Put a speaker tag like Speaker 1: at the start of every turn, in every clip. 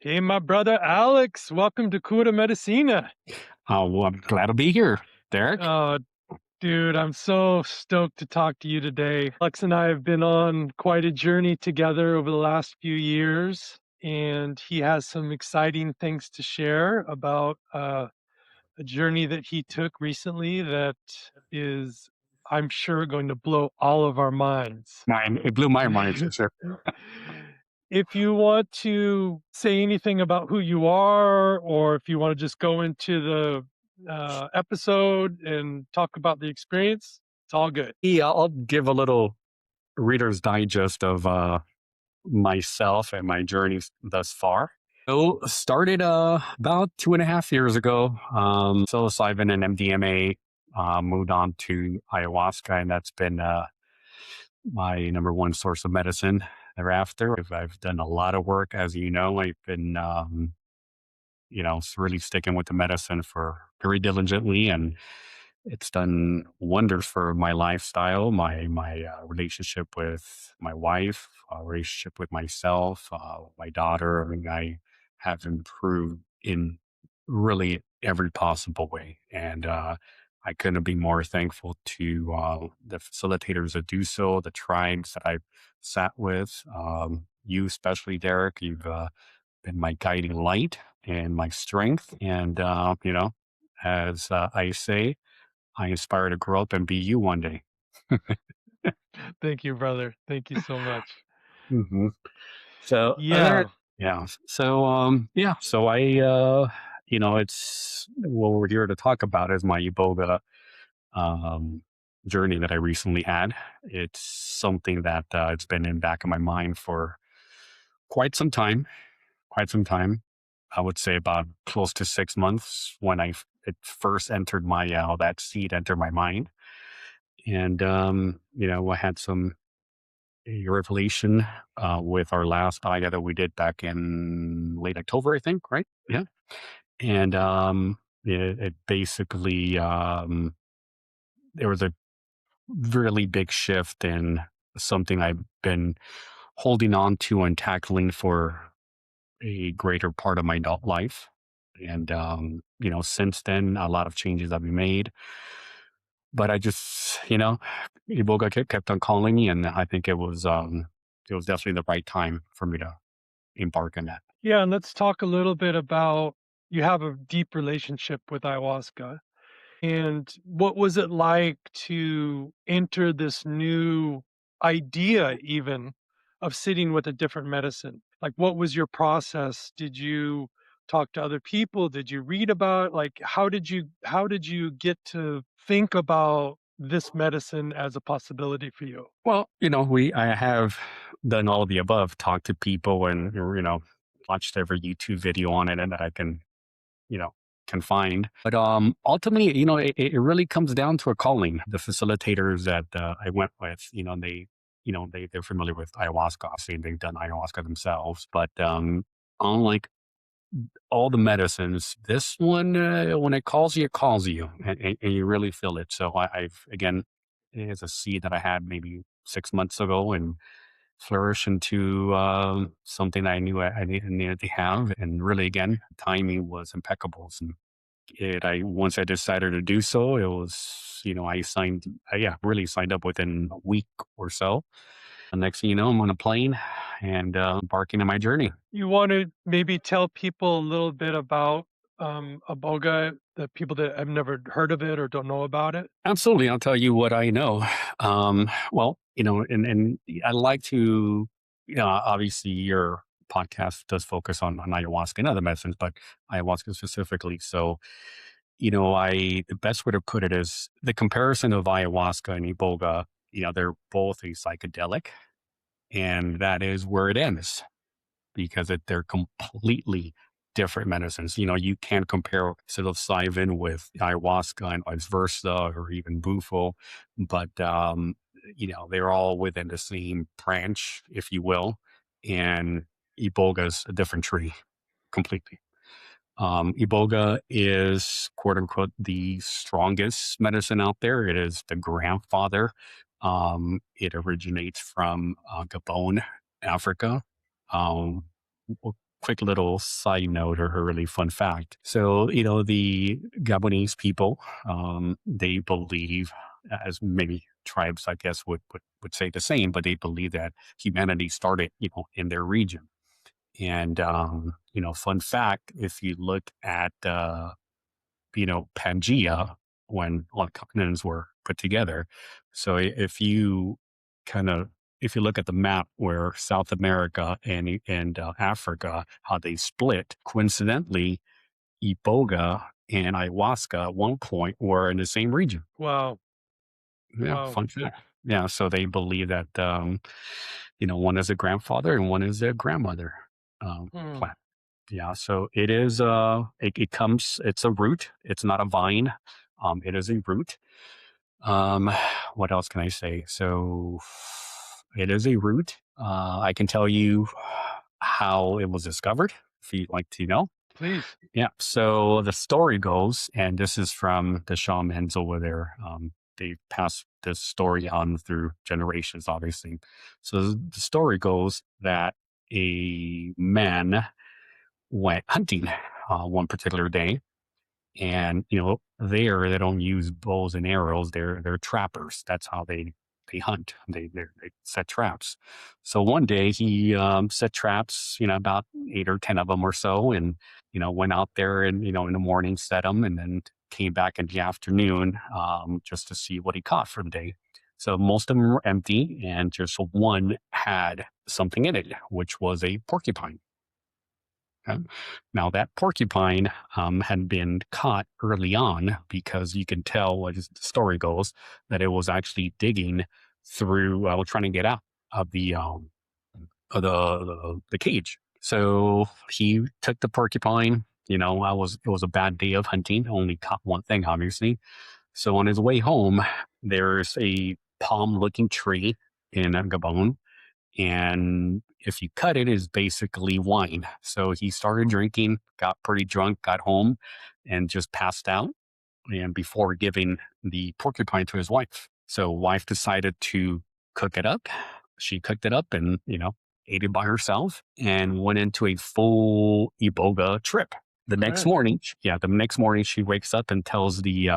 Speaker 1: Hey, my brother Alex, welcome to Cuda Medicina.
Speaker 2: Well, I'm glad to be here, Derek.
Speaker 1: Oh, dude, I'm so stoked to talk to you today. Alex and I have been on quite a journey together over the last few years, and he has some exciting things to share about a journey that he took recently that is, I'm sure, going to blow all of our minds.
Speaker 2: It blew my mind for sure.
Speaker 1: If you want to say anything about who you are, or if you want to just go into the episode and talk about the experience, it's all good.
Speaker 2: Yeah, I'll give a little Reader's Digest of myself and my journeys thus far. So, started about 2.5 years ago. Psilocybin and MDMA. Moved on to ayahuasca, and that's been my number one source of medicine. Thereafter, I've done a lot of work, as you know. I've been really sticking with the medicine for very diligently, and it's done wonders for my lifestyle, my relationship with my wife, relationship with myself, my daughter. I mean, I have improved in really every possible way, and I couldn't be more thankful to the facilitators that do so, the tribes that I've sat with, you especially, Derek. You've been my guiding light and my strength. And, as I say, I aspire to grow up and be you one day.
Speaker 1: Thank you, brother. Thank you so much.
Speaker 2: hmm So,
Speaker 1: Yeah,
Speaker 2: yeah. So, So it's what we're here to talk about is my Iboga um, journey that I recently had. It's something that it's been in back of my mind for quite some time. Quite some time. I would say about close to 6 months when it first entered my that seed entered my mind, and I had some revelation with our last Aya that we did back in late October, I think, right? Yeah, and it basically there was a really big shift in something I've been holding on to and tackling for a greater part of my adult life. And, since then, a lot of changes have been made. But I just, Iboga kept on calling me, and I think it was definitely the right time for me to embark on that.
Speaker 1: yeah, and let's talk a little bit about you have a deep relationship with ayahuasca. And what was it like to enter this new idea even of sitting with a different medicine? Like, what was your process? Did you talk to other people? Did you read about it? Like, how did you get to think about this medicine as a possibility for you?
Speaker 2: Well, I have done all of the above, talked to people and, watched every YouTube video on it and that I you know, can find. But ultimately, it really comes down to a calling. The facilitators that I went with, they're familiar with ayahuasca. Obviously, they've done ayahuasca themselves. But unlike all the medicines, this one, when it calls you, and you really feel it. So I've again, it's a seed that I had maybe 6 months ago, and flourish into something I knew I needed to have. And really, again, timing was impeccable. And I once I decided to do so, it was I signed, really signed up within a week or so. The next thing you know, I'm on a plane and embarking on my journey.
Speaker 1: You want to maybe tell people a little bit about Aboga, the people that have never heard of it or don't know about it?
Speaker 2: Absolutely, I'll tell you what I know. Well, and I like to, obviously your podcast does focus on ayahuasca and other medicines, but ayahuasca specifically. So, the best way to put it is the comparison of ayahuasca and iboga. They're both a psychedelic, and that is where it ends because they're completely different medicines. You can't compare psilocybin with ayahuasca and vice versa, or even bufo, but they're all within the same branch, if you will. And iboga's a different tree completely. Iboga is quote unquote the strongest medicine out there. It is the grandfather. It originates from Gabon, Africa. Um, quick little side note or a really fun fact. So, the Gabonese people, they believe, as many tribes, I guess, would say the same, but they believe that humanity started, in their region. And, fun fact, if you look at, Pangea, when all the continents were put together. So if you kind of if you look at the map where South America and Africa, how they split, coincidentally, Iboga and Ayahuasca at one point were in the same region.
Speaker 1: Wow.
Speaker 2: Yeah,
Speaker 1: Wow.
Speaker 2: fun fact. Yeah, so they believe that one is a grandfather and one is a grandmother
Speaker 1: Hmm.
Speaker 2: plant. Yeah, so it is it's a root. It's not a vine. It is a root. Um, what else can I say? So it is a root. I can tell you how it was discovered if you'd like to know.
Speaker 1: Please.
Speaker 2: Yeah. So the story goes, and this is from the shamans over there. They pass this story on through generations, obviously. So the story goes that a man went hunting one particular day, and there they don't use bows and arrows. They're trappers. That's how they hunt. They set traps. So one day he set traps. About 8 or 10 of them or so, and went out there and in the morning set them, and then came back in the afternoon just to see what he caught for the day. So most of them were empty, and just one had something in it, which was a porcupine. Okay. Now that porcupine had been caught early on because you can tell, as the story goes, that it was actually digging through, trying to get out of the cage. So he took the porcupine. It was a bad day of hunting. Only caught one thing, obviously. So on his way home, there's a palm-looking tree in Gabon, and if you cut it, is basically wine. So he started drinking, got pretty drunk, got home, and just passed out. And before giving the porcupine to his wife, so wife decided to cook it up. She cooked it up and ate it by herself and went into a full Iboga trip.
Speaker 1: Okay.
Speaker 2: The next morning she wakes up and tells the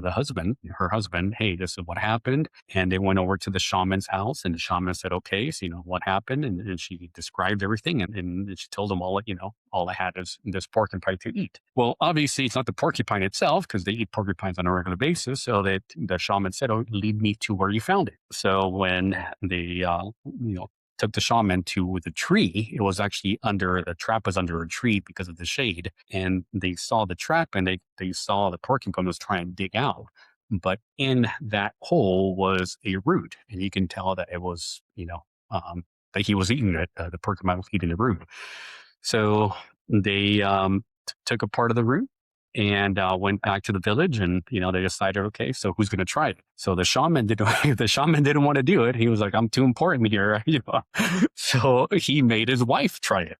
Speaker 2: husband, her husband, hey, this is what happened. And they went over to the shaman's house, and the shaman said, okay, so what happened? And she described everything, and she told them all I had is this porcupine to eat. Well, obviously it's not the porcupine itself, because they eat porcupines on a regular basis. So that the shaman said, oh, lead me to where you found it. So when they took the shaman to the tree, it was actually the trap was under a tree because of the shade. And they saw the trap, and they saw the porcupine was trying to dig out. But in that hole was a root. And you can tell that it was, that he was eating it. The porcupine was eating the root. So they took a part of the root and went back to the village, and they decided, okay, so who's going to try it? So the shaman didn't the shaman didn't want to do it. He was like, I'm too important here. So he made his wife try it.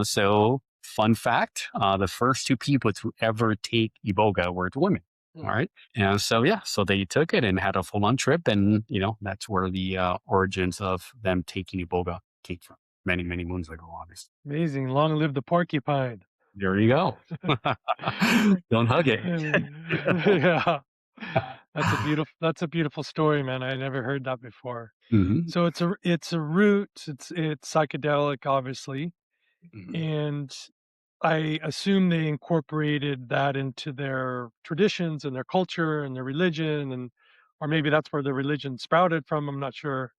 Speaker 2: So fun fact, the first two people to ever take Iboga were women.
Speaker 1: Hmm.
Speaker 2: All right. And so, yeah, so they took it and had a full on trip. And, that's where the origins of them taking Iboga came from many, many moons ago, obviously.
Speaker 1: Amazing. Long live the porcupine.
Speaker 2: There you go. Don't hug it.
Speaker 1: Yeah. That's a beautiful story, man. I never heard that before.
Speaker 2: Mhm,
Speaker 1: So it's a root, it's psychedelic, obviously,
Speaker 2: mhm.
Speaker 1: and I assume they incorporated that into their traditions and their culture and their religion, and or maybe that's where the religion sprouted from. I'm not sure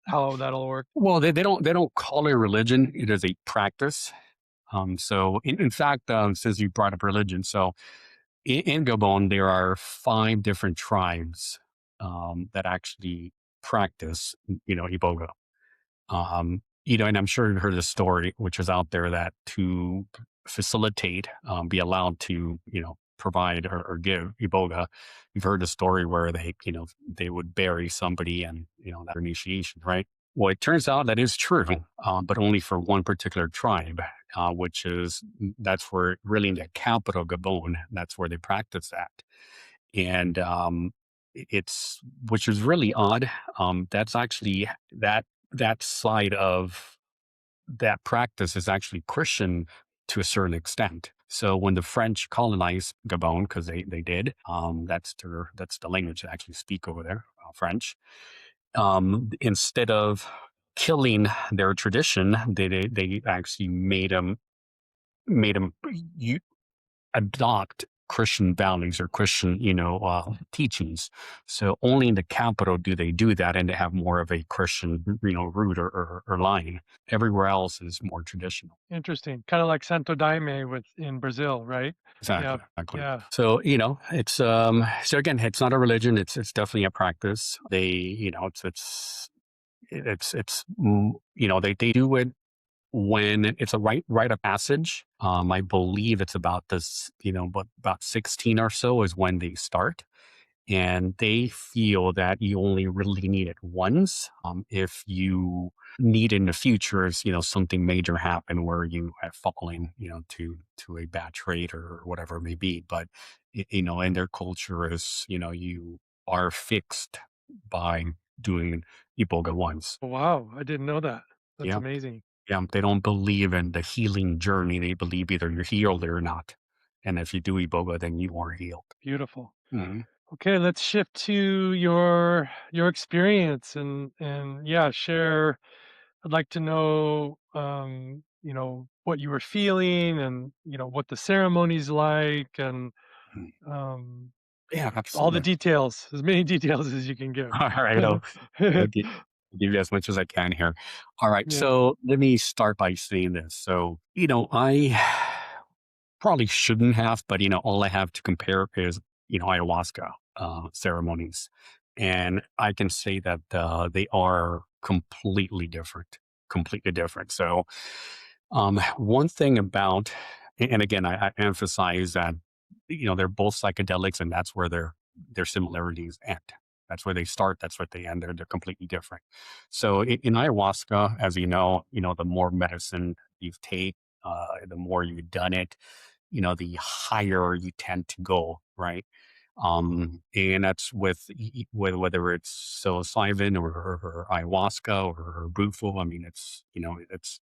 Speaker 1: how that'll work.
Speaker 2: Well, they don't call it religion. It is a practice. So in fact, since you brought up religion, so in Gabon there are 5 different tribes that actually practice, iboga. And I'm sure you've heard the story, which is out there, that to facilitate, be allowed to, provide or give iboga. You've heard the story where they would bury somebody and, that initiation, right? Well, it turns out that is true, but only for one particular tribe, which is that's where really in the capital Gabon, that's where they practice that. And it's which is really odd. That's actually that side of that practice is actually Christian to a certain extent. So when the French colonized Gabon, because they did, that's the language they actually speak over there, French. Instead of killing their tradition, they actually made them you adopt Christian values or Christian, teachings. So only in the capital do they do that, and they have more of a Christian, root or line. Everywhere else is more traditional.
Speaker 1: Interesting. Kinda like Santo Daime with in Brazil, right? Yeah,
Speaker 2: Exactly, exactly.
Speaker 1: yeah.
Speaker 2: So it's so again, it's not a religion. It's definitely a practice. They, they do it when it's a rite of passage. I believe it's about this, but about 16 or so is when they start. And they feel that you only really need it once. If you need in the future, is something major happen where you have fallen, to a bad trade or whatever it may be. But in their culture is you are fixed by doing Iboga once.
Speaker 1: Wow, I didn't know that. That's
Speaker 2: Yeah,
Speaker 1: amazing.
Speaker 2: yeah. They don't believe in the healing journey. They believe either you're healed or not. And if you do Iboga, then you are healed.
Speaker 1: Beautiful.
Speaker 2: Mhm.
Speaker 1: Okay, let's shift to your experience and yeah, share. I'd like to know, what you were feeling and, what the ceremony's like and,
Speaker 2: Mhm.
Speaker 1: um,
Speaker 2: Yeah,
Speaker 1: all the
Speaker 2: absolutely.
Speaker 1: details, as many details as you can give.
Speaker 2: All right. I'll give you as much as I can here. All right.
Speaker 1: Yeah.
Speaker 2: So let me start by saying this. So, I probably shouldn't have, but, all I have to compare is, ayahuasca ceremonies. And I can say that they are completely different. So, one thing about, and again, I emphasize that, they're both psychedelics, and that's where their similarities end. That's where they start. That's where they end. They're completely different. So in ayahuasca, as the more medicine you take, the more you've done it, the higher you tend to go, right? And that's whether it's psilocybin or ayahuasca or bufo. I mean, it's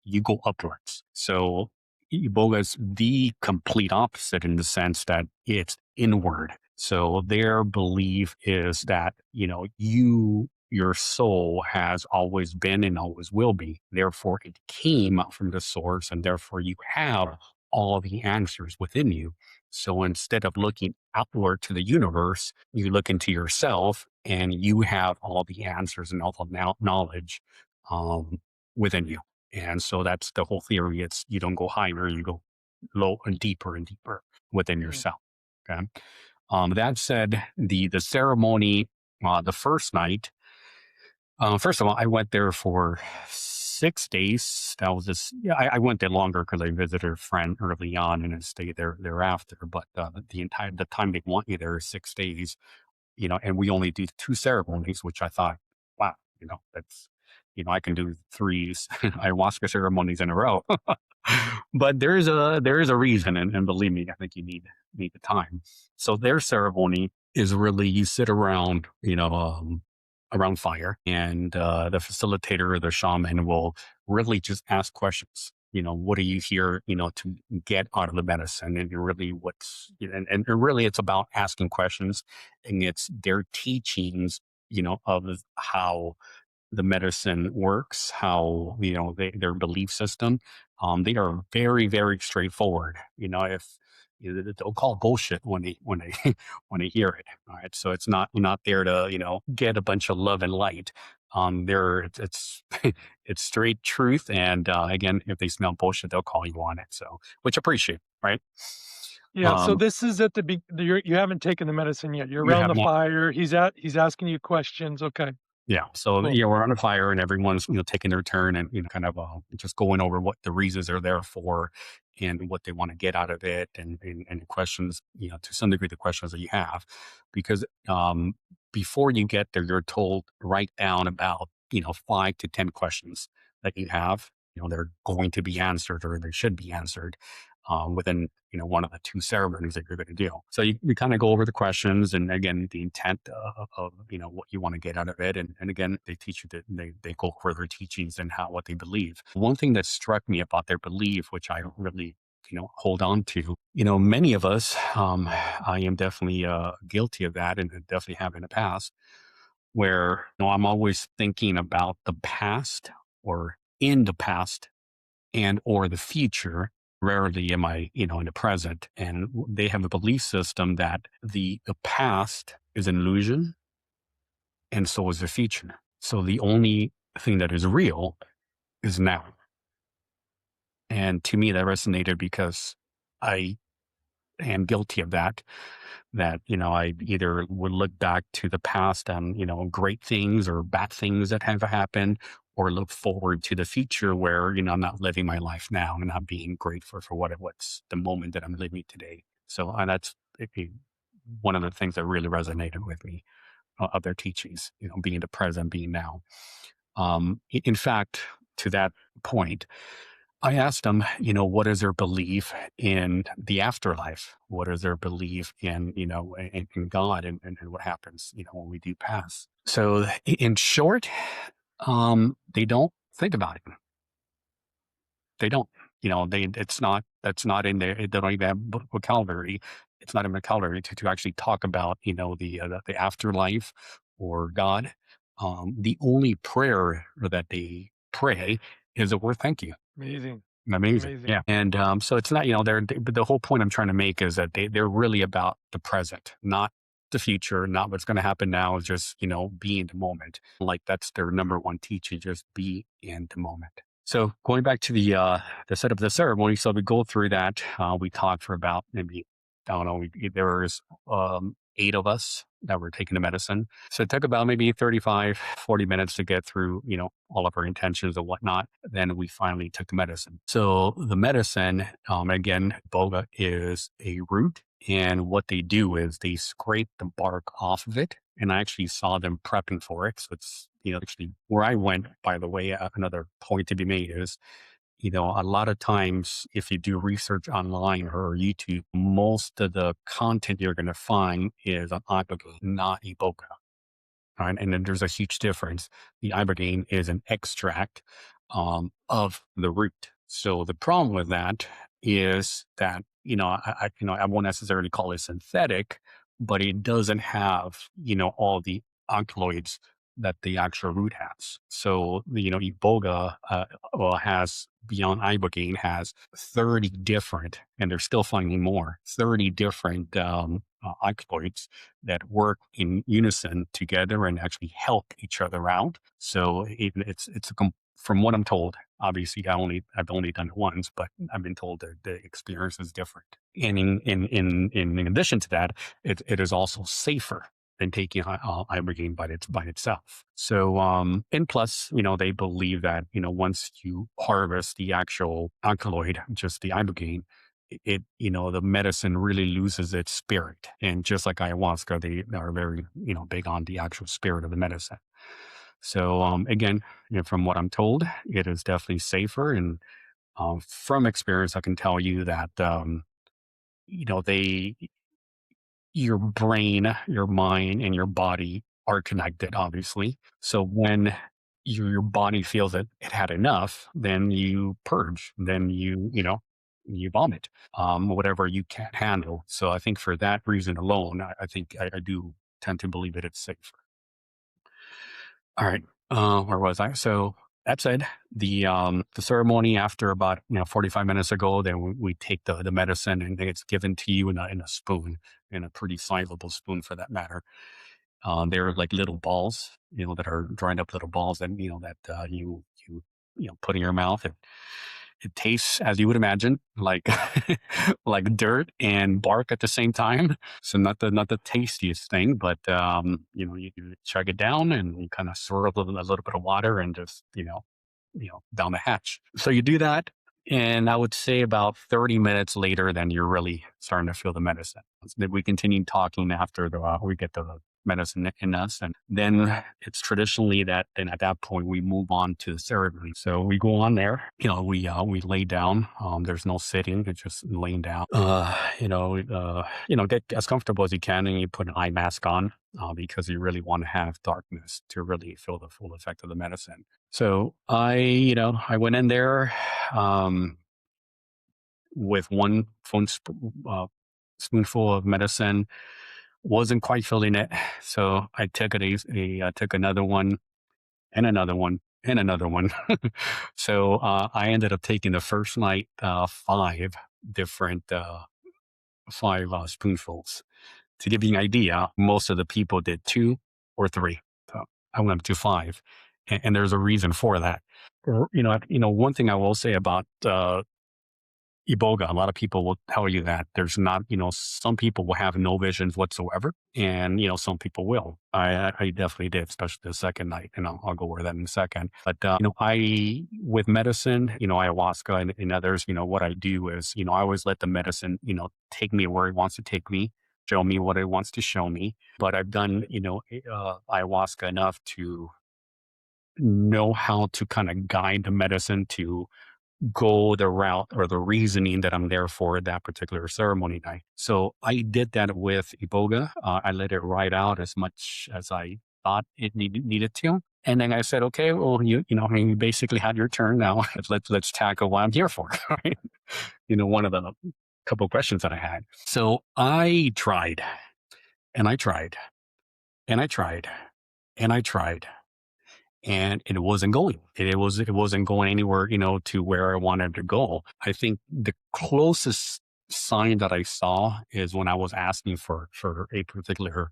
Speaker 2: you go upwards. So Iboga is the complete opposite in the sense that it's inward. So their belief is that your soul has always been and always will be. Therefore, it came from the source, and therefore you have all the answers within you. So instead of looking outward to the universe, you look into yourself and you have all the answers and all the knowledge um, within you. And so that's the whole theory. It's you don't go higher, you go low and deeper within
Speaker 1: Mm.
Speaker 2: yourself. Okay. That said, the ceremony, the first night, first of all, I went there for 6 days. That was just, yeah, I went there longer because I visited a friend early on and I stayed there thereafter. But the time they want you there is 6 days, and we only do two ceremonies, which I thought, wow, that's, I can do three ayahuasca ceremonies in a row. But there is a reason, and believe me, I think you need the time. So their ceremony is really you sit around fire, and the facilitator or the shaman will really just ask questions. What are you here, to get out of the medicine, and really and really it's about asking questions, and it's their teachings, of how the medicine works, how their belief system. They are very very straightforward. If they'll call bullshit when they when they hear it. All right, so it's not there to get a bunch of love and light. There it's it's straight truth, and again, if they smell bullshit, they'll call you on it. So which I appreciate, right?
Speaker 1: Yeah, so
Speaker 2: Um,
Speaker 1: this is at the you haven't taken the medicine yet. You're
Speaker 2: you
Speaker 1: around
Speaker 2: have
Speaker 1: the
Speaker 2: not.
Speaker 1: fire. He's asking you questions. Okay,
Speaker 2: Yeah. So,
Speaker 1: cool.
Speaker 2: we're on a fire and everyone's, taking their turn and, kind of just going over what the reasons are there for and what they want to get out of it and questions, to some degree, the questions that you have. Because before you get there, you're told write down about, 5 to 10 questions that you have. They're going to be answered or they should be answered. within one of the two ceremonies that you're going to do. So you kind of go over the questions, and again the intent of what you want to get out of it, and again they teach you that they go further teachings and how what they believe. One thing that struck me about their belief, which I don't really hold on to, many of us, I am definitely guilty of that, and definitely have in the past, where I'm always thinking about the past or in the past and or the future. Rarely am I, in the present. And they have a belief system that the past is an illusion, and so is the future. So the only thing that is real is now. And to me, that resonated because I am guilty of that. That I either would look back to the past and great things or bad things that have happened, or look forward to the future where I'm not living my life now and not being grateful for what's the moment that I'm living today. So that's one of the things that really resonated with me, of their teachings, being the present, being now. In fact, to that point, I asked them, what is their belief in the afterlife? What is their belief in, in God, and what happens, when we do pass? So in short, they don't think about it. They don't, that's not in there. They don't even have vocabulary. It's not in vocabulary to actually talk about, the afterlife or God. The only prayer that they pray is the word thank you.
Speaker 1: Amazing.
Speaker 2: Amazing.
Speaker 1: Amazing.
Speaker 2: Yeah. And so it's not, but the whole point I'm trying to make is that they're really about the present, not the future, not what's going to happen now, is just, be in the moment. Like that's their number one teaching, just be in the moment. So going back to the setup of the ceremony, so we go through that. We talked for about maybe, I don't know, there was 8 of us that were taking the medicine. So it took about maybe 35-40 minutes to get through, all of our intentions and whatnot. Then we finally took the medicine. So the medicine, again, Iboga is a root. And what they do is they scrape the bark off of it. And I actually saw them prepping for it. So it's, actually where I went, by the way, another point to be made is, a lot of times if you do research online or YouTube, most of the content you're going to find is on ibogaine, not Iboga. Right? And then there's a huge difference. The ibogaine is an extract of the root. So the problem with that is that, I won't necessarily call it synthetic, but it doesn't have, all the alkaloids that the actual root has. So, Iboga, has, beyond ibogaine, has 30 different, and they're still finding more, 30 different alkaloids that work in unison together and actually help each other out. So from what I'm told, obviously I've only done it once, but I've been told that the experience is different. And in addition to that, it is also safer than taking ibogaine by itself. So, and plus, they believe that, once you harvest the actual alkaloid, just the ibogaine, the medicine really loses its spirit. And just like ayahuasca, they are very, big on the actual spirit of the medicine. So, again, from what I'm told, it is definitely safer. And from experience, I can tell you that, they your brain, your mind, and your body are connected, obviously. So when your body feels that it had enough, then you purge, then you vomit, whatever you can't handle. So I think for that reason alone, I think I do tend to believe that it's safer. All right. Where was I? So that said, the ceremony, after about 45 minutes ago, then we take the medicine, and it's given to you in a spoon, in a pretty sizable spoon for that matter. They're like little balls, that are dried up little balls, and that you put in your mouth. It tastes, as you would imagine, like like dirt and bark at the same time. So not the tastiest thing, but you chug it down and you kind of swirl a little bit of water and just down the hatch. So you do that, and I would say about 30 minutes later, then you're really starting to feel the medicine. So then we continue talking after we get medicine in us. And then it's traditionally that, and at that point, we move on to the ceremony. So we go on there, we lay down. There's no sitting, it's just laying down. Get as comfortable as you can, and you put an eye mask on because you really want to have darkness to really feel the full effect of the medicine. So I went in there with one spoonful of medicine, wasn't quite feeling it. So I took I took another one and another one and another one. So I ended up taking the first night different spoonfuls. To give you an idea, most of the people did 2 or 3. So I went up to 5, and there's a reason for that. One thing I will say about Iboga, a lot of people will tell you that there's not, some people will have no visions whatsoever, and some people will. I definitely did, especially the second night, and I'll go over that in a second. But I with medicine, ayahuasca and others, what I do is, I always let the medicine, take me where it wants to take me, show me what it wants to show me. But I've done, ayahuasca enough to know how to kind of guide the medicine to go the route or the reasoning that I'm there for that particular ceremony night. So I did that with Iboga. I let it ride out as much as I thought it needed to. And then I said, okay, well, you basically had your turn now. Let's tackle what I'm here for. Right? One of the couple questions that I had. So I tried and I tried and I tried and I tried, and it wasn't going. It wasn't going anywhere, to where I wanted to go. I think the closest sign that I saw is when I was asking for a particular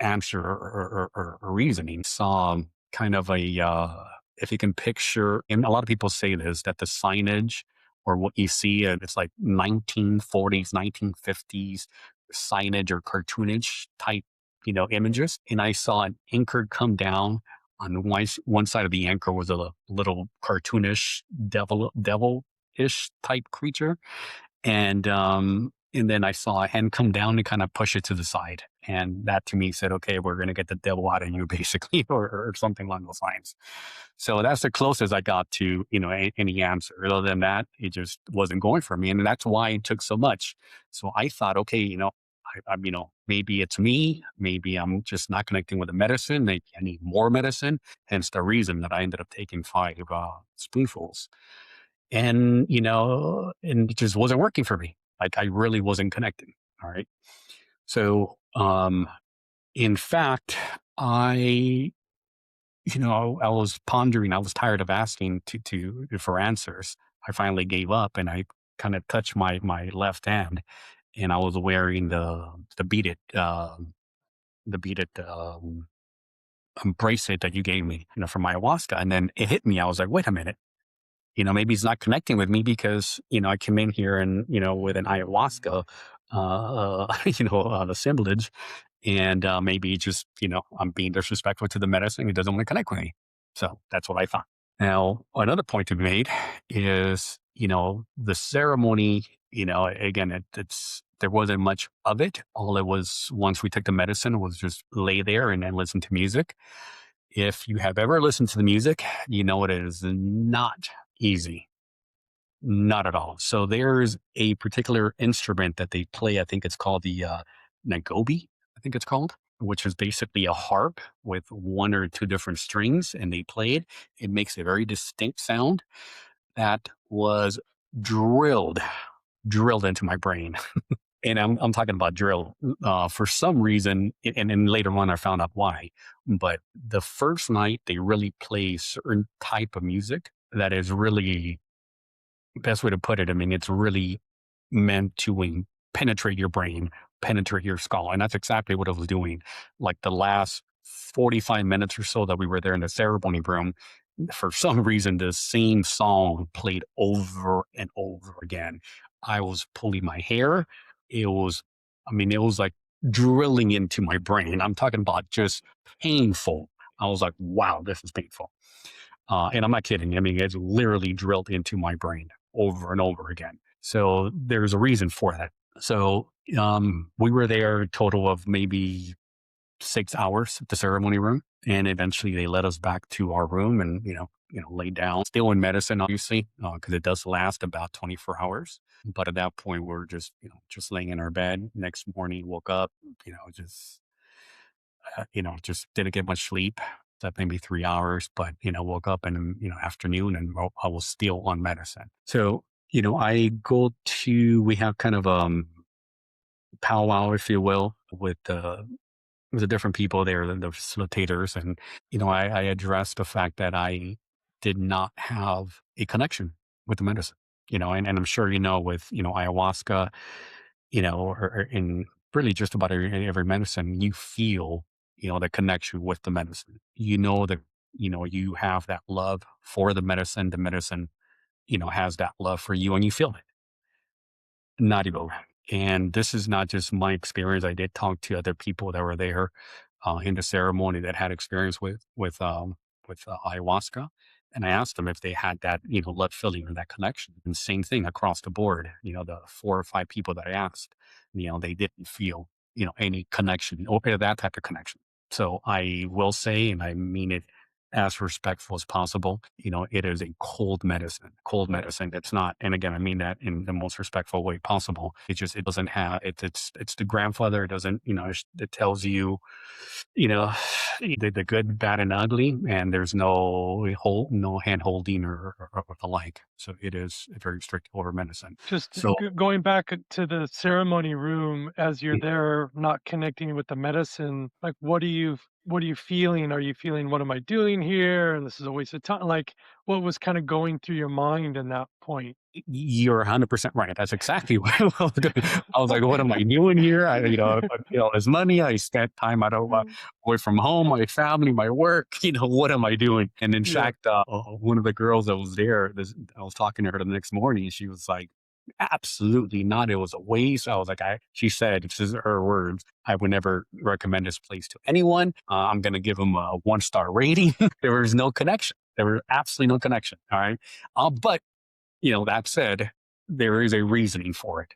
Speaker 2: answer or reasoning. Saw kind of if you can picture, and a lot of people say this, that the signage or what you see, it's like 1940s, 1950s signage or cartoonage type, images. And I saw an anchor come down. On one side of the anchor was a little cartoonish devil-ish type creature, and then I saw a hand come down and kind of push it to the side. And that to me said, okay, we're going to get the devil out of you, basically, or something along those lines. So that's the closest I got to, any answer. Other than that, it just wasn't going for me. And that's why it took so much. So I thought, okay, maybe it's me. Maybe I'm just not connecting with the medicine. Maybe I need more medicine. Hence the reason that I ended up taking 5 spoonfuls. And, and it just wasn't working for me. Like I really wasn't connecting. All right. So, in fact, I was pondering, I was tired of asking for answers. I finally gave up, and I kind of touched my left hand, and I was wearing the beaded, bracelet that you gave me, from ayahuasca. And then it hit me. I was like, wait a minute, maybe he's not connecting with me because, I came in here and, with an ayahuasca, assemblage, and maybe just, I'm being disrespectful to the medicine. He doesn't want to connect with me. So that's what I thought. Now, another point to be made is, the ceremony, again, there wasn't much of it. All it was, once we took the medicine, was just lay there and then listen to music. If you have ever listened to the music, it is not easy. Not at all. So there's a particular instrument that they play. I think it's called the Nagobi, I think it's called, which is basically a harp with 1 or 2 different strings, and they play it. It makes a very distinct sound that was drilled, drilled into my brain. And I'm talking about drill. For some reason, and then later on I found out why. But the first night they really play certain type of music that is really, best way to put it, I mean, it's really meant to penetrate your brain, penetrate your skull. And that's exactly what I was doing. Like the last 45 minutes or so that we were there in the ceremony room, for some reason, the same song played over and over again. I was pulling my hair. It was, it was like drilling into my brain. I'm talking about just painful. I was like, wow, this is painful. And I'm not kidding. I mean, it's literally drilled into my brain over and over again. So there's a reason for that. So we were there a total of maybe 6 hours at the ceremony room. And eventually they led us back to our room and, lay down, still in medicine, obviously, because it does last about 24 hours. But at that point, we're just, just laying in our bed. Next morning, woke up, just didn't get much sleep. Slept maybe 3 hours, but, woke up in, afternoon and I was still on medicine. So, I go to, we have kind of, powwow, if you will, with the different people there, the facilitators. And, I addressed the fact that I did not have a connection with the medicine, and I'm sure, with, ayahuasca, or in really just about every medicine, you feel, the connection with the medicine, that, you have that love for the medicine, has that love for you and you feel it. Not Iboga. And this is not just my experience. I did talk to other people that were there in the ceremony that had experience with ayahuasca, and I asked them if they had that love feeling or that connection. And same thing across the board. The 4 or 5 people that I asked, they didn't feel any connection or that type of connection. So I will say, and I mean it as respectful as possible. It is a cold medicine. Cold medicine. It's not, and again, I mean that in the most respectful way possible. It doesn't have it's the grandfather. It doesn't, it tells you, you know, the good, bad, and ugly, and there's no hand holding or the like. So it is a very strict over medicine.
Speaker 1: Just
Speaker 2: So
Speaker 1: going back to the ceremony room as you're there, not connecting with the medicine, like, what are you feeling? Are you feeling, "What am I doing here? And this is a waste of time." Like, what was kinda going through your mind in that point?
Speaker 2: You're 100% right. That's exactly what I was doing. I was like, "What am I doing here?" I paid all this money. I spent time out of
Speaker 1: Mm.
Speaker 2: away from home, my family, my work. What am I doing? And in
Speaker 1: Yeah,
Speaker 2: fact, one of the girls that was there, I was talking to her the next morning, and she was like, "Absolutely not. It was a waste." I was like, she said, this is her words, "I would never recommend this place to anyone. I'm going to give them a 1-star rating." There was no connection. There was absolutely no connection. All right. But that said, there is a reasoning for it.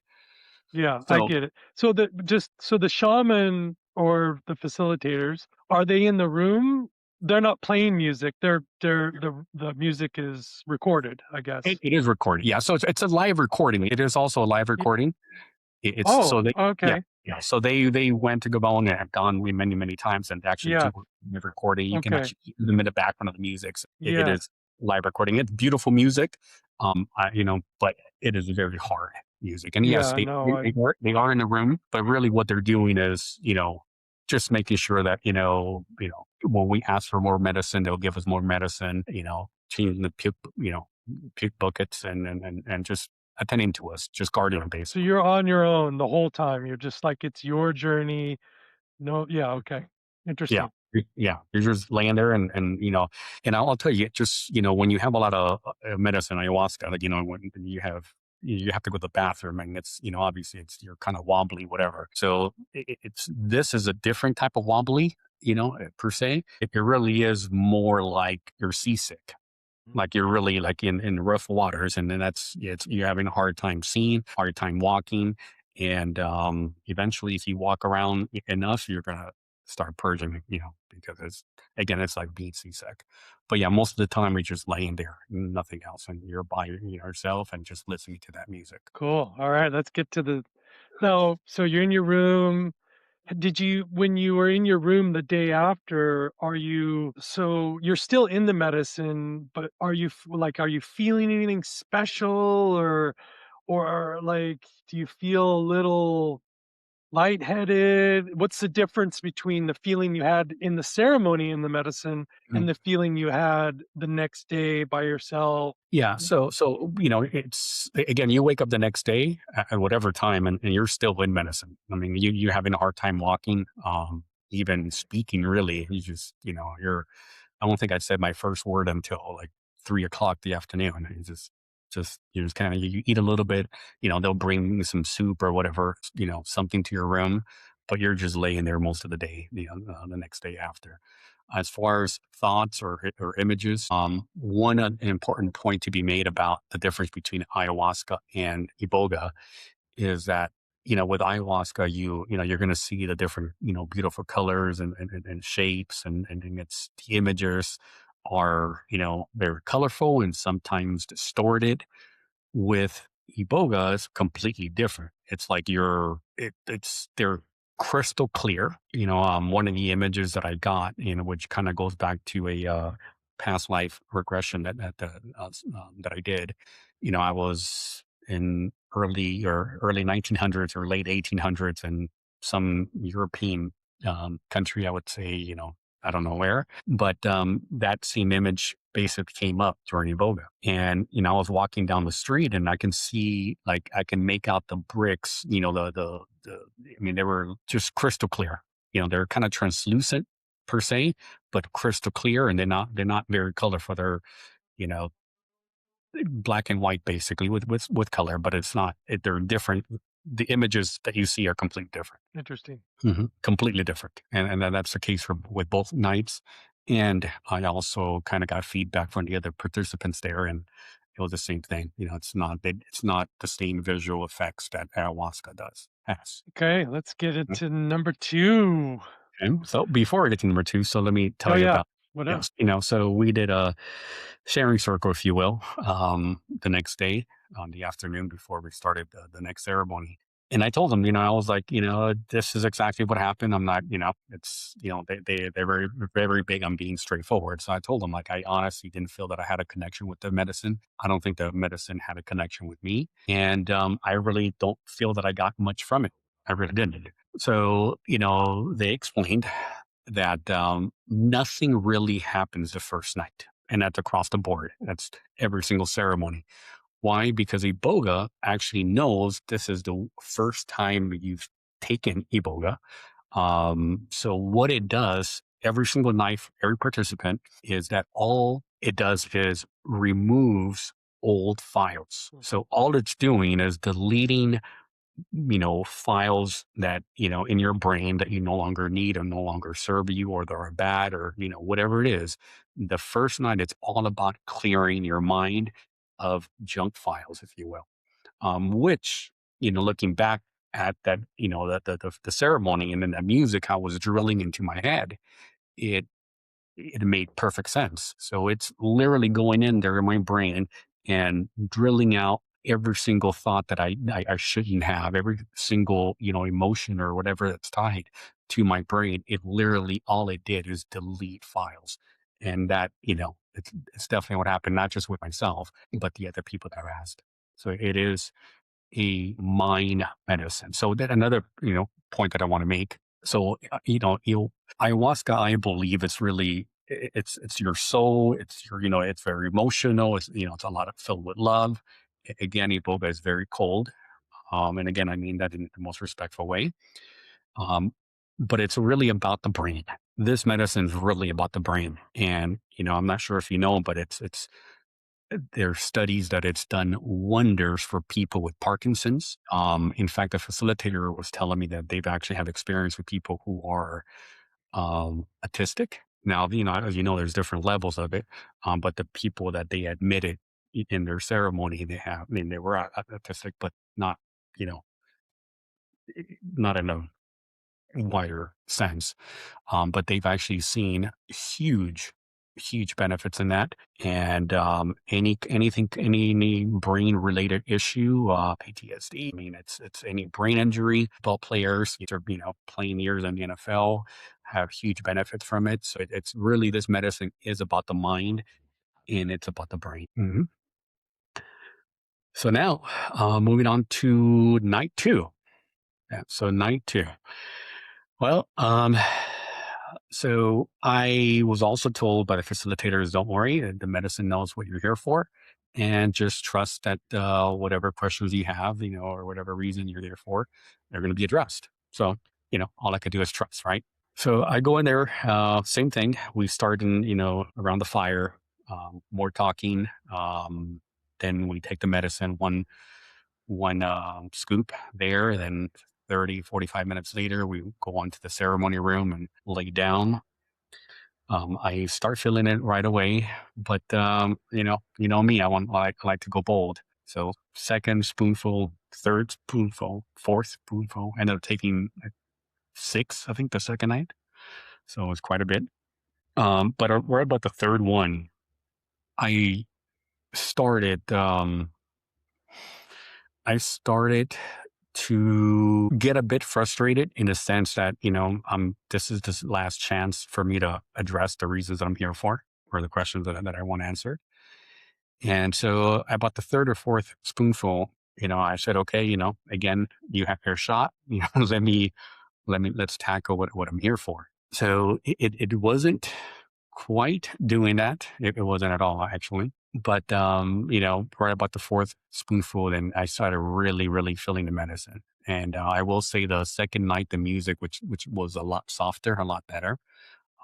Speaker 1: yeah, I
Speaker 2: So
Speaker 1: get it. So the shaman or the facilitators, are they in the room? They're not playing music, they're the music is recorded, I
Speaker 2: it,
Speaker 1: guess.
Speaker 2: it is recorded. Yeah. So it's a live recording. It is also a live
Speaker 1: Y
Speaker 2: recording. It's
Speaker 1: Oh,
Speaker 2: so they, yeah,
Speaker 1: okay.
Speaker 2: yeah. So they went to Gabon and have gone many, many times and actually do
Speaker 1: Yeah,
Speaker 2: the recording. You can
Speaker 1: okay.
Speaker 2: actually hear them in the background of the music. So it
Speaker 1: Yeah.
Speaker 2: is live recording. It's beautiful music. But it is very hard music. And yes,
Speaker 1: Yeah, no,
Speaker 2: they are in the room, but really what they're doing is, just making sure that, when we ask for more medicine, they'll give us more medicine, changing the puke buckets and just attending to us, just guarding them
Speaker 1: so
Speaker 2: basically.
Speaker 1: you're on your own the whole time, you're just like, it's your journey. No, yeah, okay.
Speaker 2: Yeah.
Speaker 1: Interesting.
Speaker 2: Yeah. You're just laying there and I'll tell you, just, when you have a lot of medicine, ayahuasca, like, when you have to go to the bathroom and it's, obviously you're kind of wobbly, whatever. So this is a different type of wobbly, per se. It really is more like you're seasick. Like you're really like in rough waters, and then you're having a hard time seeing, hard time walking, and eventually, if you walk around enough, you're gonna start purging, because it's like being seasick. But yeah, most of the time we're just laying there, nothing else, and you're by yourself and just listening to that music.
Speaker 1: Cool. Alright, let's get to the now, so you're in your room. Did you when you were in your room the day after, are you so you're still in the medicine, but are you feeling anything special, like, do you feel a little lightheaded? What's the difference between the feeling you had in the ceremony in the medicine and the feeling you had the next day by yourself?
Speaker 2: Yeah. So, it's again, you wake up the next day at whatever time and you're still in medicine. I mean, you're having a hard time walking, even speaking really. I don't think I said my first word until like 3 o'clock the afternoon. And you just kind of, you eat a little bit, they'll bring some soup or whatever, something to your room, but you're just laying there most of the day, the next day after. As far as thoughts or images, one important point to be made about the difference between ayahuasca and iboga is that with ayahuasca, you're going to see the different, beautiful colors and shapes, and it's the images are, very colorful and sometimes distorted. With Iboga, it's completely different. It's like they're crystal clear. One of the images that I got, which kind of goes back to a past life regression that I did. I was in early 1900s or late 1800s in some European country. I would say, I don't know where, but that same image basically came up during Iboga. And, I was walking down the street and I can see, like, I can make out the bricks, I mean, they were just crystal clear. They're kind of translucent per se, but crystal clear, and they're not very colorful. They're, you know, black and white basically with color, but they're different. The images that you see are completely different.
Speaker 1: Interesting.
Speaker 2: Completely different. And that's the case with both nights. And I also kind of got feedback from the other participants there, and it was the same thing. It's not the same visual effects that ayahuasca has.
Speaker 1: Okay, let's get
Speaker 2: Mm,
Speaker 1: into number 2.
Speaker 2: Okay. So before we get to number two, so let me
Speaker 1: Oh,
Speaker 2: tell you
Speaker 1: yeah.
Speaker 2: about,
Speaker 1: What up?
Speaker 2: yes, so we did a sharing circle, if you will, the next day on the afternoon before we started the next ceremony. And I told them, I was like, this is exactly what happened. I'm not, it's, they're very, very big on being straightforward. So I told them, like, I honestly didn't feel that I had a connection with the medicine. I don't think the medicine had a connection with me. And I really don't feel that I got much from it. I really didn't. So, they explained that nothing really happens the first night. And that's across the board. That's every single ceremony. Why? Because Iboga actually knows this is the first time you've taken Iboga. So what it does every single night for every participant is that all it does is removes old files. So all it's doing is deleting, files that, in your brain that you no longer need or no longer serve you, or that are bad, or, whatever it is. The first night, it's all about clearing your mind of junk files, if you will. Which, looking back at that, the ceremony and then that music, how it was drilling into my head, it it made perfect sense. So it's literally going in there in my brain and drilling out every single thought that I shouldn't have, every single, emotion or whatever that's tied to my brain. It literally, all it did is delete files. And that, it's definitely what happened, not just with myself, but the other people that I asked. So it is a mind medicine. So that another, point that I want to make. So, ayahuasca, I believe it's really, it's your soul. It's your, it's very emotional. It's a lot of filled with love. Again, Iboga is very cold. And again, I mean that in the most respectful way. Um, but it's really about the brain. This medicine is really about the brain. And, I'm not sure if you know, but there are studies that it's done wonders for people with Parkinson's. In fact, a facilitator was telling me that they've actually had experience with people who are autistic. Now, as you know, there's different levels of it, but the people that they admitted in their ceremony, I mean, they were autistic, but not, you know, not in a wider sense. But they've actually seen huge benefits in that. And any brain related issue, PTSD. I mean, it's any brain injury. Ball players, either playing years in the NFL, have huge benefits from it. So it's really, this medicine is about the mind and it's about the brain. So now, moving on to night two. Yeah, so night two. Well, so I was also told by the facilitators, don't worry, the medicine knows what you're here for, and just trust that whatever questions you have, or whatever reason you're there for, they're going to be addressed. So, all I could do is trust, right? So I go in there, same thing. We start in, around the fire, more talking. Then we take the medicine, one scoop there. Then 30, 45 minutes later, we go on to the ceremony room and lay down. I start feeling it right away, but you know me, I like to go bold. So second spoonful, third spoonful, fourth spoonful. Ended up taking like six, I think, the second night. So it was quite a bit. But right about the third one, I started. I started to get a bit frustrated in the sense that, this is this last chance for me to address the reasons that I'm here for, or the questions that I want answered. And so about the third or fourth spoonful, I said, okay, again, you have your shot. Let's tackle what I'm here for. So it wasn't quite doing that. It wasn't at all, actually. But right about the fourth spoonful, then I started really, really feeling the medicine. And I will say the second night, the music, which was a lot softer, a lot better.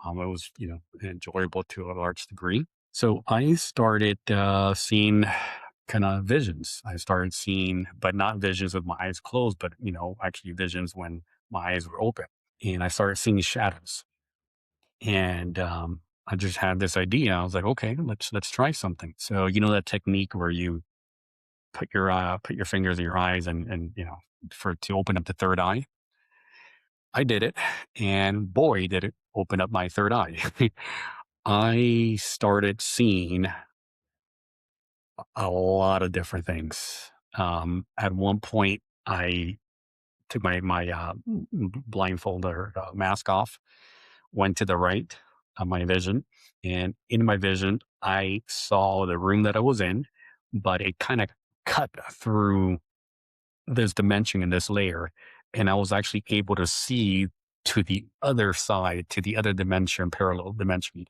Speaker 2: It was enjoyable to a large degree. So I started seeing kind of visions. I started seeing, but not visions with my eyes closed, but actually visions when my eyes were open, and I started seeing shadows. And I just had this idea. I was like, okay, let's try something. So that technique where you put your fingers in your eyes and for to open up the third eye. I did it, and boy, did it open up my third eye. I started seeing a lot of different things. At one point, I took my blindfold or mask off, went to the right of my vision, and in my vision, I saw the room that I was in, but it kind of cut through this dimension in this layer, and I was actually able to see to the other side, to the other dimension, parallel dimension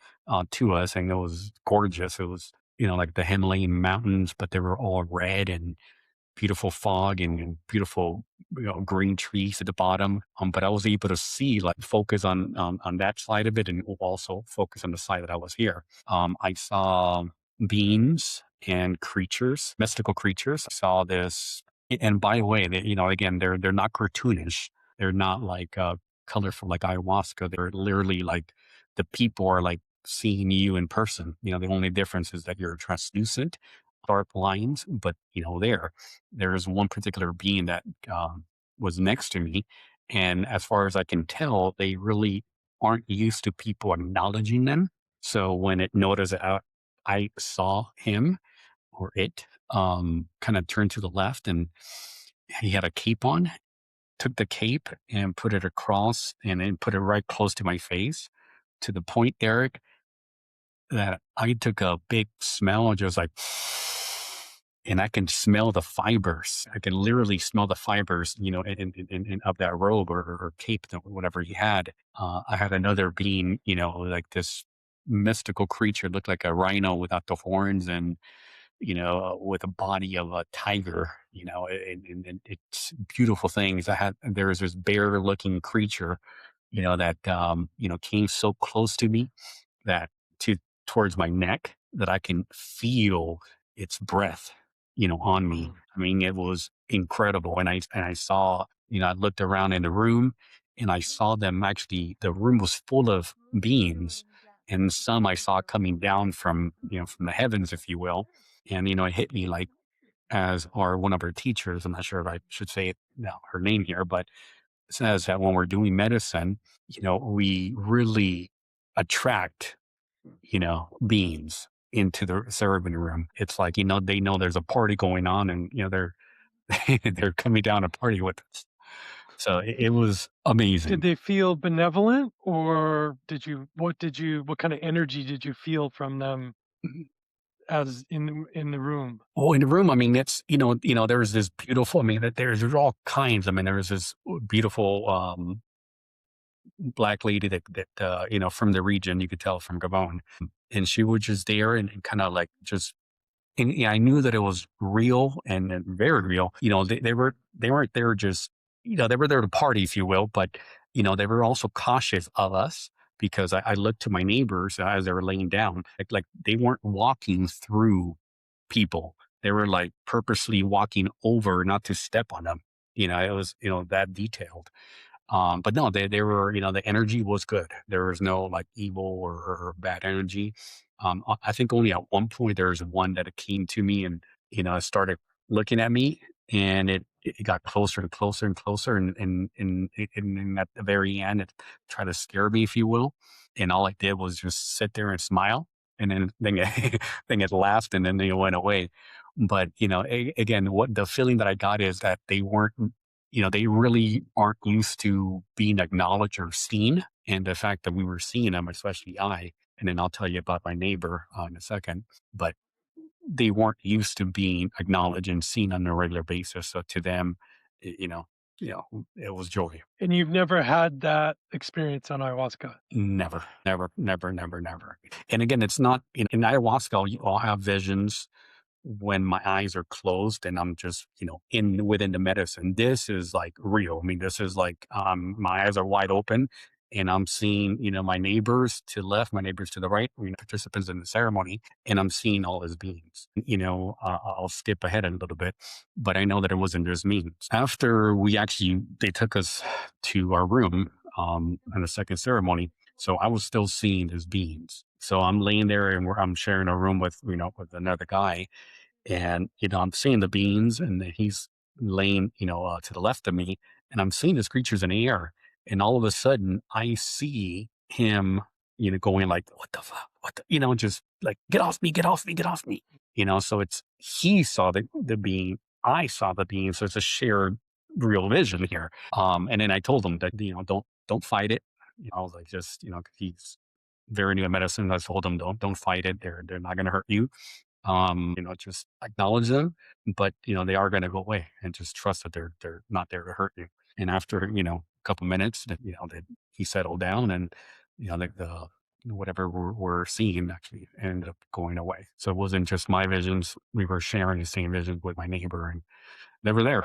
Speaker 2: to us, and it was gorgeous. It was like the Himalayan mountains, but they were all red and beautiful fog and beautiful green trees at the bottom. But I was able to see, like, focus on that side of it, and also focus on the side that I was here. I saw beings and creatures, mystical creatures. I saw this, and by the way, again, they're not cartoonish. They're not like colorful like ayahuasca. They're literally like the people are like seeing you in person. The only difference is that you're translucent, dark lines, but there's one particular being that was next to me, and as far as I can tell, they really aren't used to people acknowledging them. So when it noticed that I saw him or it kind of turned to the left, and he had a cape on, took the cape and put it across and then put it right close to my face, to the point, Derek, that I took a big smell and just like, and I can smell the fibers. I can literally smell the fibers, in of that robe or cape, whatever he had. I had another being, like this mystical creature, looked like a rhino without the horns, and with a body of a tiger, and it's beautiful things. There was this bear looking creature, that, came so close to me, that to towards my neck, that I can feel its breath, on me.
Speaker 1: Mm.
Speaker 2: I mean, it was incredible. And I saw, I looked around in the room, and I saw them actually, the room was full of beings, and some I saw coming down from the heavens, if you will. And, it hit me like, as our one of our teachers, I'm not sure if I should say it, no, her name here, but says that when we're doing medicine, we really attract, beings into the ceremony room. It's like, they know there's a party going on, and, they're, they're coming down to party with us. So it was
Speaker 1: Did
Speaker 2: amazing.
Speaker 1: they feel benevolent, or what kind of energy did you feel from them as in the room?
Speaker 2: Oh, in the room, I mean, it's, there was this beautiful, I mean, there's all kinds. I mean, there was this beautiful, black lady that from the region, you could tell from Gabon, and she was just there, and kind of like just, and yeah, I knew that it was real, and very real. They weren't there just, they were there to party, if you will, but they were also cautious of us, because I looked to my neighbors as they were laying down, like they weren't walking through people. They were like purposely walking over, not to step on them. It was, that detailed. But no, they were, the energy was good. There was no like evil or bad energy. I think only at one point there was one that came to me, and, started looking at me, and it got closer and closer and closer, and at the very end, it tried to scare me, if you will. And all I did was just sit there and smile, and then then it laughed, and then it went away. But again, what the feeling that I got is that they weren't, they really aren't used to being acknowledged or seen, and the fact that we were seeing them, especially I. And then I'll tell you about my neighbor in a second, but they weren't used to being acknowledged and seen on a regular basis. So to them, it, you know, it was joy.
Speaker 1: And you've never had that experience on ayahuasca?
Speaker 2: Never, never, never, never, never. And again, it's not in ayahuasca. You all have visions when my eyes are closed and I'm just, in within the medicine. This is like real. I mean, this is like my eyes are wide open and I'm seeing, my neighbors to the left, my neighbors to the right, participants in the ceremony, and I'm seeing all his beings. I'll skip ahead a little bit, but I know that it wasn't just me. After they took us to our room in the second ceremony. So I was still seeing his beings. So I'm laying there and I'm sharing a room with, with another guy, and I'm seeing the beans, and then he's laying to the left of me, and I'm seeing these creatures in the air, and all of a sudden I see him going like, what the fuck, just like, get off me, get off me, get off me. So it's he saw the being, I saw the being, so it's a shared real vision here. And then I told him that don't fight it. I was like, just 'cause he's very new in medicine. I told him, don't fight it, they're not going to hurt you. Just acknowledge them, but they are going to go away, and just trust that they're not there to hurt you. And after a couple minutes, that that he settled down, and the whatever we're seeing actually ended up going away. So it wasn't just my visions; we were sharing the same vision with my neighbor, and they were there.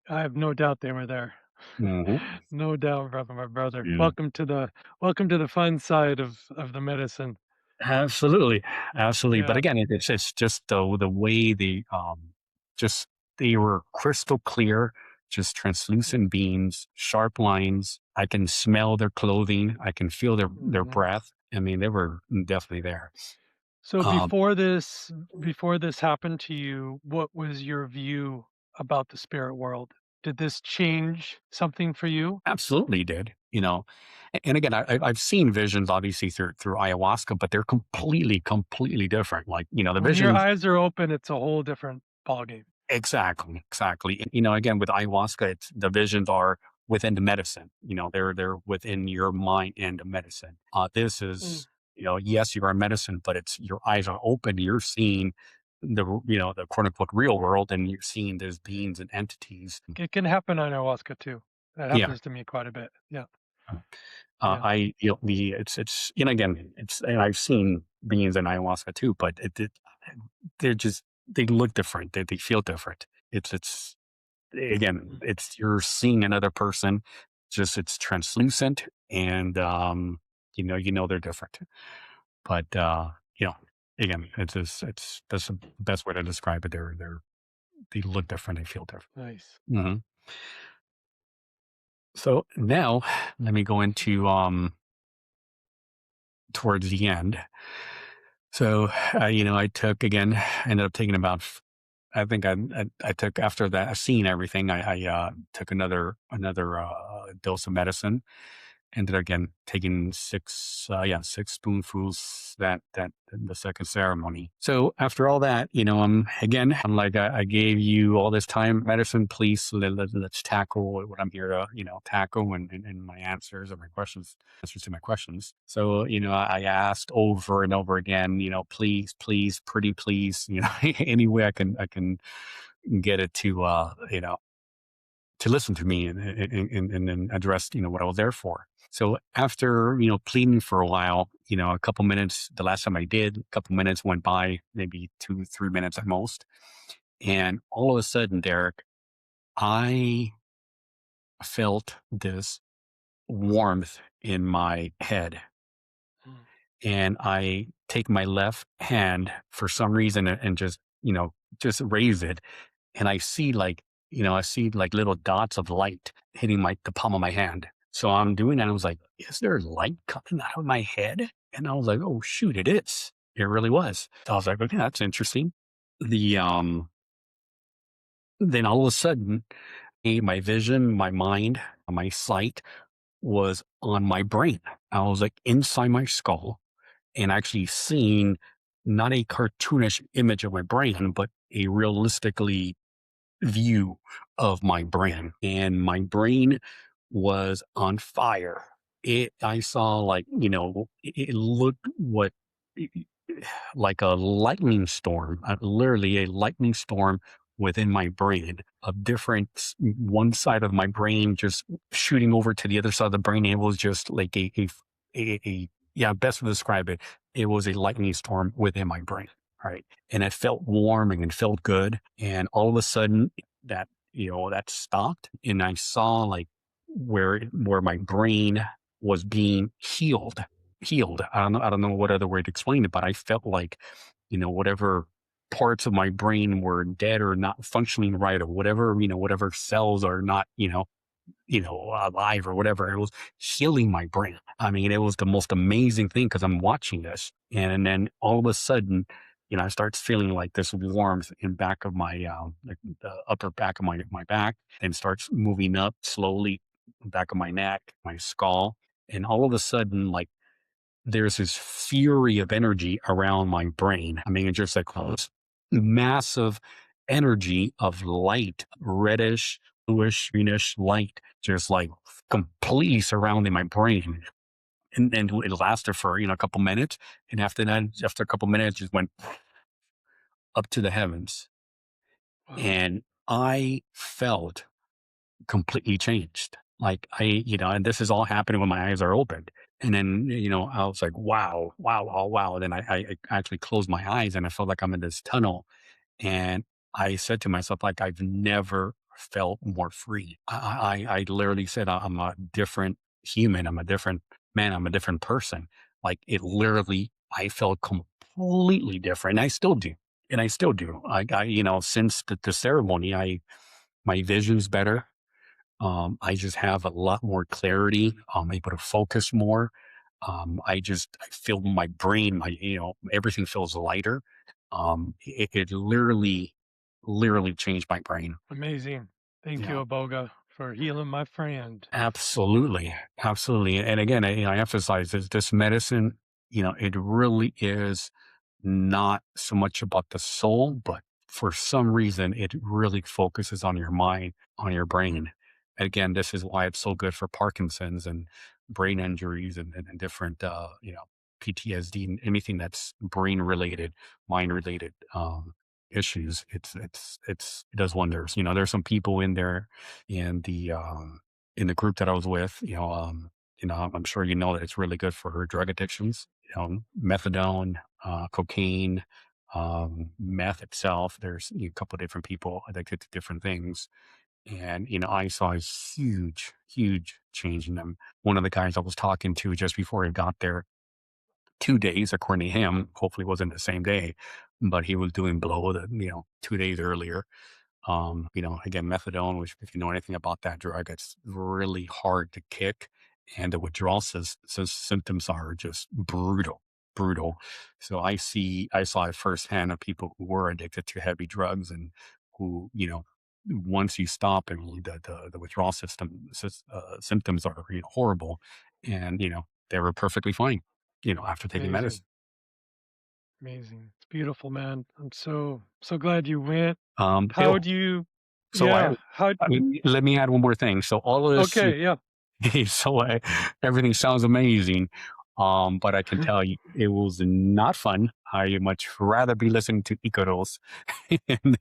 Speaker 1: I have no doubt they were there.
Speaker 2: Hmm.
Speaker 1: No doubt, brother, my brother.
Speaker 2: Yeah.
Speaker 1: Welcome to the fun side of the medicine.
Speaker 2: Absolutely, absolutely. But
Speaker 1: Yeah.
Speaker 2: again, it's just the way just they were crystal clear, just translucent beams, sharp lines. I can smell their clothing. I can feel their
Speaker 1: Mhm.
Speaker 2: breath. I mean, they were definitely there.
Speaker 1: So
Speaker 2: Um,
Speaker 1: before this happened to you, what was your view about the spirit world? Did this change something for you?
Speaker 2: Absolutely did. And again, I've seen visions obviously through ayahuasca, but they're completely different. Like the
Speaker 1: When your
Speaker 2: visions.
Speaker 1: eyes are open, it's a whole different ballgame.
Speaker 2: Exactly, exactly. And, again, with ayahuasca, it's the visions are within the medicine. They're within your mind and the medicine. This
Speaker 1: Mm.
Speaker 2: is, yes, you are medicine, but it's your eyes are open. You're seeing the quote unquote real world, and you're seeing those beings and entities.
Speaker 1: It can happen on ayahuasca too. That
Speaker 2: Yeah.
Speaker 1: happens to me quite a bit. Yeah. Yeah.
Speaker 2: I the it's again it's and I've seen beings in ayahuasca too, but they're just they look different. They feel different. It's again,
Speaker 1: Mm.
Speaker 2: it's you're seeing another person, just it's translucent, and they're different. But you know, again, it's that's the best way to describe it. They look different, they feel different.
Speaker 1: Nice.
Speaker 2: Hmm. So now let me go into towards the end. So I took again, ended up taking about I think I took after that seeing everything. I took another dose of medicine. Ended up again taking six spoonfuls that in the second ceremony. So after all that, I'm like I gave you all this time medicine. Please let's tackle what I'm here to tackle, and my answers or my questions, answers to my questions. So I asked over and over again, please, please, pretty please, any way I can get it to listen to me, and then address what I was there for. So after pleading for a while, a couple minutes. The last time I did, a couple minutes went by, maybe 2-3 minutes at most, and all of a sudden, Derek, I felt this warmth in my head,
Speaker 1: Mm.
Speaker 2: and I take my left hand for some reason and just raise it, and I see like little dots of light hitting the palm of my hand. So I'm doing that. I was like, is there light coming out of my head? And I was like, oh shoot, it is. It really was. So I was like, okay, that's interesting. The then all of a sudden, my vision, my mind, my sight was on my brain. I was like inside my skull and actually seeing not a cartoonish image of my brain, but a realistically view of my brain. And my brain was on fire. I saw like, it looked like a lightning storm, literally a lightning storm within my brain of one side of my brain just shooting over to the other side of the brain. It was just like yeah, best to describe it. It was a lightning storm within my brain. Right. And it felt warm and it felt good. And all of a sudden that stopped and I saw like where my brain was being healed. I don't know what other way to explain it, but I felt like, whatever parts of my brain were dead or not functioning right or whatever, whatever cells are not, alive or whatever. It was healing my brain. I mean, it was the most amazing thing because I'm watching this. And then all of a sudden, I start feeling like this warmth in back of my, like the upper back of my back and starts moving up slowly, back of my neck, my skull. And all of a sudden, like, there's this fury of energy around my brain. I mean, it's just like this massive energy of light, reddish, bluish, greenish light, just like completely surrounding my brain. And it lasted for, a couple minutes. And after that, after a couple minutes, just went up to the heavens.
Speaker 1: Wow.
Speaker 2: And I felt completely changed. Like and this is all happening when my eyes are opened. And then, I was like, wow, wow, wow, wow. Then I actually closed my eyes and I felt like I'm in this tunnel. And I said to myself, like, I've never felt more free. I literally said, I'm a different human. I'm a different man. I'm a different person. Like it literally, I felt completely different. And I still do. And I still do. Since the ceremony, my vision's better. I just have a lot more clarity. I'm able to focus more. I feel my brain, everything feels lighter. It literally changed my brain.
Speaker 1: Amazing. Thank
Speaker 2: Yeah,
Speaker 1: you, Iboga, for healing my friend.
Speaker 2: absolutely. Absolutely. And again, I emphasize this medicine, it really is not so much about the soul, but for some reason, it really focuses on your mind, on your brain. And again, this is why it's so good for Parkinson's and brain injuries and different, PTSD and anything that's brain related, mind related issues. It does wonders. There's some people in there in the group that I was with. I'm sure that it's really good for drug addictions. Methadone, cocaine, meth itself. There's a couple of different people addicted to different things. And, I saw a huge, huge change in them. One of the guys I was talking to just before he got there, 2 days, according to him, hopefully it wasn't the same day, but he was doing blow 2 days earlier. Again, methadone, which if you know anything about that drug, it's really hard to kick. And the withdrawal symptoms are just brutal, brutal. So I saw it firsthand of people who were addicted to heavy drugs and who, once you stop and the withdrawal symptoms are horrible. And, they were perfectly fine, after taking
Speaker 1: Amazing.
Speaker 2: medicine.
Speaker 1: Amazing. It's beautiful, man. I'm so glad you went.
Speaker 2: Yeah,
Speaker 1: How do you
Speaker 2: so
Speaker 1: yeah, how
Speaker 2: let me add one more thing. So all of this,
Speaker 1: okay, yeah.
Speaker 2: so everything sounds amazing, but I can tell you it was not fun. I much rather be listening to Icaros and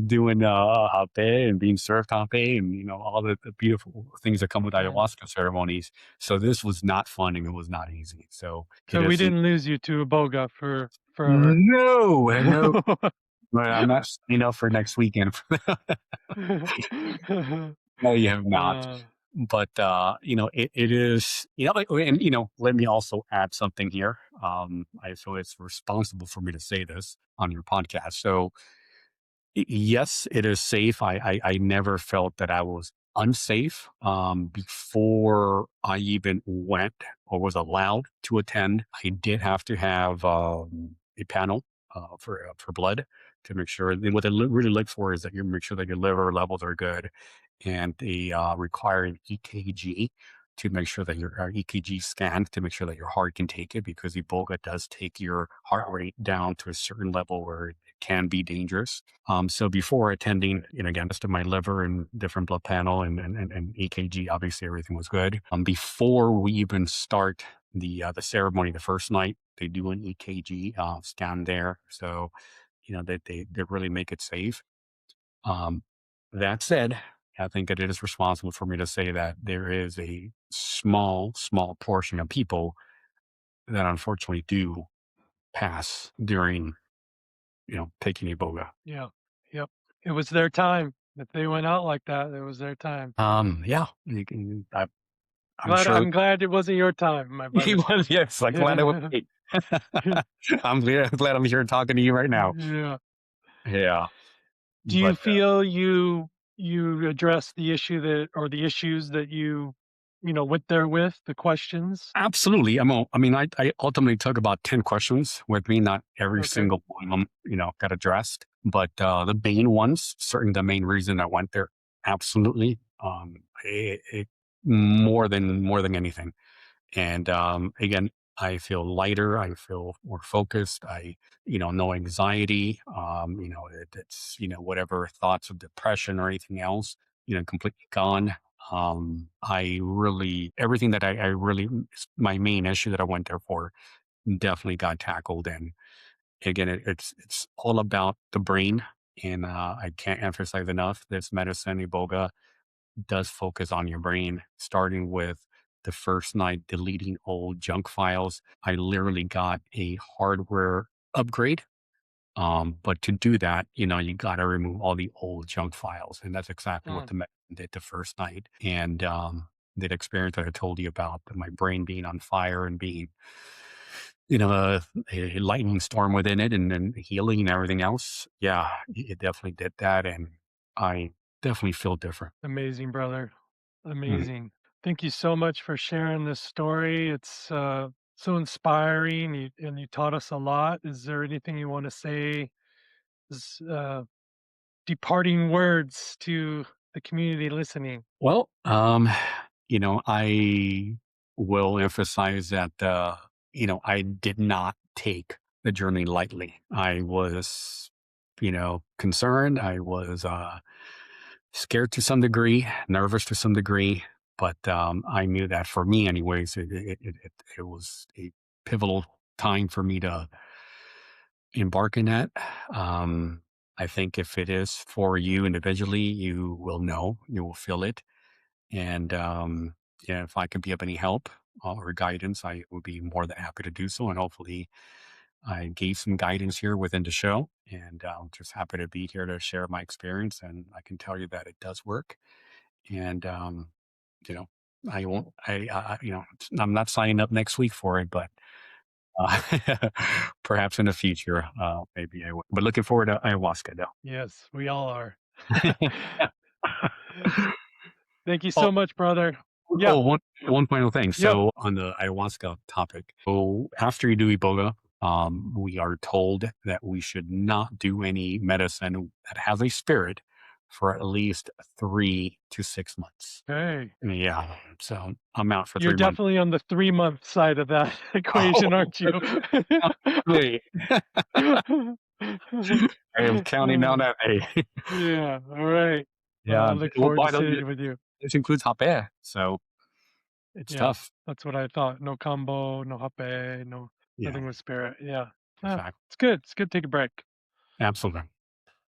Speaker 2: doing hape and being served hape and all the beautiful things that come with
Speaker 1: Right.
Speaker 2: ayahuasca ceremonies. So this was not fun and it was not easy. So it
Speaker 1: So we
Speaker 2: is
Speaker 1: didn't lose you to Iboga for
Speaker 2: no, no. But I'm not signing up for next weekend. No, you have not.
Speaker 1: uh,
Speaker 2: But it is, and let me also add something here. I feel it's responsible for me to say this on your podcast. So yes, it is safe. I never felt that I was unsafe before I even went or was allowed to attend. I did have to have a panel for blood. to make sure. What they really look for is that you make sure that your liver levels are good, and they require an EKG to make sure that your EKG scan to make sure that your heart can take it, because Ebola does take your heart rate down to a certain level where it can be dangerous. So before attending, again, just my liver and different blood panel and EKG, obviously everything was good. Before we even start the ceremony, the first night, they do an EKG scan there, so they really make it safe. Um, that said, I think that it is responsible for me to say that there is a small portion of people that unfortunately do pass during, taking Ebola.
Speaker 1: Yeah. Yep. It was their time. If they went out like that, it was their time.
Speaker 2: Yeah, I'm
Speaker 1: Glad
Speaker 2: sure
Speaker 1: I'm glad it wasn't your time, my
Speaker 2: he
Speaker 1: brother.
Speaker 2: was. Yes, I'm glad it was
Speaker 1: Yeah.
Speaker 2: me. I'm glad I'm here talking to you right now.
Speaker 1: Yeah.
Speaker 2: Yeah,
Speaker 1: Do you
Speaker 2: but
Speaker 1: feel you address the issue that or the issues that went there with, the questions?
Speaker 2: absolutely. I mean, I ultimately took about 10 questions with me. Not every
Speaker 1: Okay.
Speaker 2: single one of them, got addressed, but the main ones, certainly the main reason I went there, absolutely. More than anything. And again, I feel lighter. I feel more focused. No anxiety. It's whatever thoughts of depression or anything else, completely gone. I really everything that I really my main issue that I went there for definitely got tackled. And again, it's all about the brain. And I can't emphasize enough this medicine, Iboga, does focus on your brain, starting with the first night deleting old junk files. I literally got a hardware upgrade. But to do that, you got to remove all the old junk files. And that's exactly what
Speaker 1: Mm,
Speaker 2: the medicine did the first night. And that experience that I told you about, my brain being on fire and being, a lightning storm within it, and then healing and everything else. Yeah, it definitely did that. And I definitely feel different.
Speaker 1: amazing, brother.
Speaker 2: Mhm.
Speaker 1: Amazing. Thank you so much for sharing this story. It's so inspiring, and you taught us a lot. Is there anything you want to say? As, departing words to the community listening.
Speaker 2: Well, I will emphasize that, I did not take the journey lightly. I was, concerned. I was scared to some degree, nervous to some degree, but I knew that for me, anyways, it was a pivotal time for me to embark in that. Um, I think if it is for you individually, you will know, you will feel it. And yeah, if I can be of any help or guidance, I would be more than happy to do so. And hopefully, I gave some guidance here within the show. And I'm just happy to be here to share my experience. And I can tell you that it does work. And you know, I won't. I'm not signing up next week for it, but uh, perhaps in the future, maybe I will. But looking forward to ayahuasca,
Speaker 1: Yes, we all are.
Speaker 2: though.
Speaker 1: Thank you
Speaker 2: Oh,
Speaker 1: so much, brother. Yeah.
Speaker 2: Oh, one final thing.
Speaker 1: Yep.
Speaker 2: So on the ayahuasca topic, so after you do Iboga, we are told that we should not do any medicine that has a spirit for at least 3 to 6 months.
Speaker 1: Hey,
Speaker 2: Yeah, so I'm out for
Speaker 1: you're
Speaker 2: 3 months.
Speaker 1: definitely on the 3-month side of that
Speaker 2: Oh,
Speaker 1: equation, aren't you?
Speaker 2: wait. I am counting down that day.
Speaker 1: Yeah. All right. Well, I
Speaker 2: Yeah.
Speaker 1: look
Speaker 2: Well,
Speaker 1: forward to
Speaker 2: by the way,
Speaker 1: sitting with you.
Speaker 2: this includes hot air, so it's
Speaker 1: Yeah.
Speaker 2: tough.
Speaker 1: That's what I thought. No combo, no hape, no
Speaker 2: Yeah,
Speaker 1: nothing with spirit. Yeah. Yeah.
Speaker 2: exactly.
Speaker 1: It's good. It's good to take a break.
Speaker 2: Absolutely.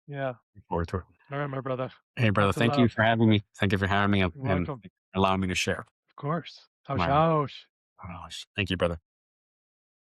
Speaker 1: Yeah.
Speaker 2: Look forward to it.
Speaker 1: All right, my brother.
Speaker 2: Hey, brother,
Speaker 1: Lots of
Speaker 2: thank you
Speaker 1: love.
Speaker 2: for having me. Thank you for having me
Speaker 1: You're
Speaker 2: and
Speaker 1: welcome.
Speaker 2: allowing me to share.
Speaker 1: Of course. How's
Speaker 2: My
Speaker 1: how's?
Speaker 2: gosh. Thank you, brother.